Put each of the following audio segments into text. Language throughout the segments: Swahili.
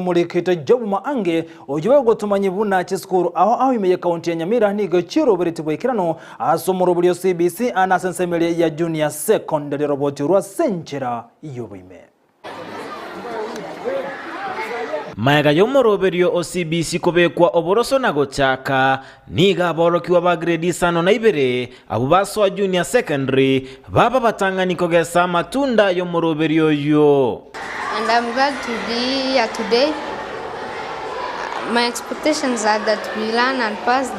Mulikite Jobu Maange ojuwe gutumanya buna chiskuru aho imeye kaunti ya Nyamira ni gachiro beriti bwekirano asomoro bulyo CBC anasensemele ya junior secondary roboti rwa senchera yobuime Maega yomoroberio o CBC kobekwa oboroso na gochaka niga borokiwa ba grade 5 na 2 abo baswa junior secondary baba batanganiko gesa matunda yomoroberio yo. And I'm glad to be here today. My expectations are that we learn and pass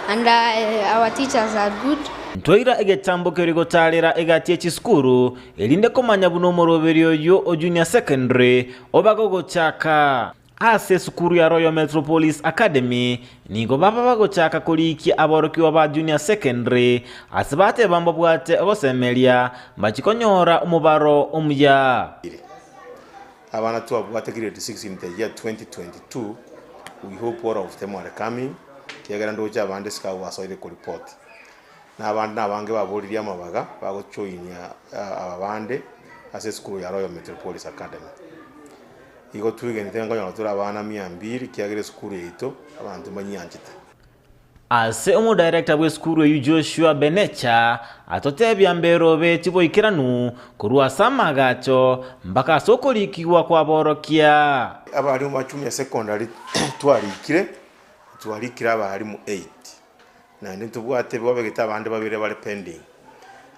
and our teachers are good. Ntoira egetambo kerigo talera egatie chiskuru elinde komanya buno moroberio yo o junior secondary obagogo chaka ase sukuru ya Royal Metropolis Academy nigo baba bago chaka koliki aborokiwa ba junior secondary asibate bambo bwate osemelia mbachikonyora umubaro umya abana tu abwate grade 6 in the year 2022. We hope all of them are coming kiagera ndoja abande ska wasoire ko report na abana bange baboliri amabaga bago joinia abande ase school ya Royal Metropolis Academy igo tuige nitenga yo tura abana 200 kiagera school yeto abantu banyanjita ase omo director we school yu Joshua Benecha atotebya mbero betibo ikiranu kurwa samagacho mbaka sokolikiwa kwa borokia abali mu junior secondary twalikira abali mu 8 na ntubwate bobegeta abandi babire bali pending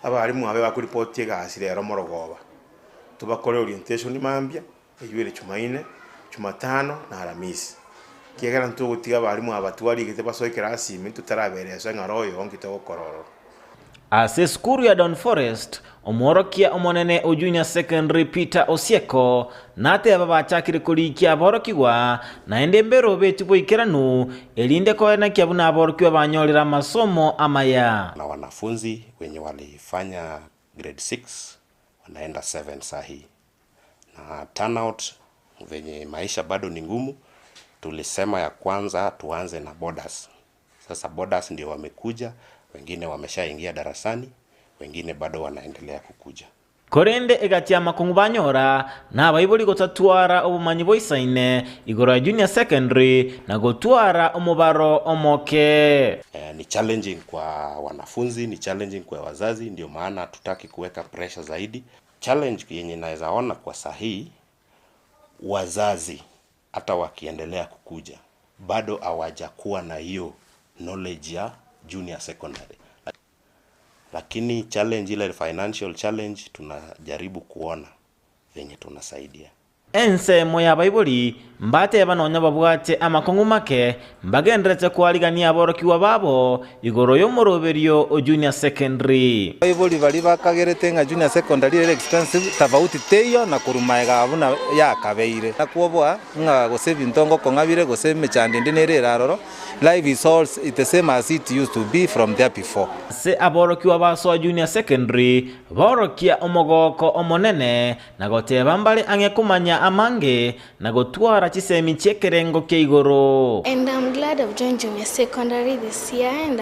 abali mu abe bakuripoti gasire ero morogoba tubakore orientation mambya eyuire chumaine chumatano na Alhamisi kiegera ntugutiga abali mu abatwali gite basoikira asimi tutarabereza ngaroyo onkite gokororo ase skuru ya Down Forest omorokia omonene o junior secondary Peter Osieko nate baba chakire koliki aborokiwa na endembero beti boikiranu elinde koena kyabuna aborokiwa banyolera masomo amaya na wanafunzi wenye walifanya grade 6 wanaenda 7 sahi na turnout venye maisha bado ni ngumu tulisema ya kwanza tuanze na borders. Sasa borders ndio wamekuja, wengine wameshaingia darasani, wengine bado wanaendelea kukuja. Korende egatia makungu banyora na abayiboli gotatwara obumanyi boisaine igora junior secondary na gotwara omubaro omoke. Ni challenging kwa wanafunzi, ni challenging kwa wazazi, ndio maana tutaki kuweka pressure zaidi. Challenge yenye naweza ona kwa sahihi wazazi hata wakiendelea kukuja bado hawajakuwa na hiyo knowledge ya junior secondary, lakini challenge ile financial challenge tunajaribu kuona venye tunasaidia ense moya bayiboli mbate banonya babwate amakungu make mbagendrete kwaligania aborokiwa babo igoro yo moroberio o junior secondary bayiboli bali bakagerete nga junior secondary ile expensive tofauti teyo na kurumaega abuna yakabeire nakuobwa nga gose bintongo kongabire gose mechande ndinere raroro life is all the same as it used to be from there before se aborokiwa baso junior secondary borokia omogoko omonene na goteba mbale angekumanya amange na gotwara chisemi chekerengo keigoro. And I'm glad I've joined junior secondary this year and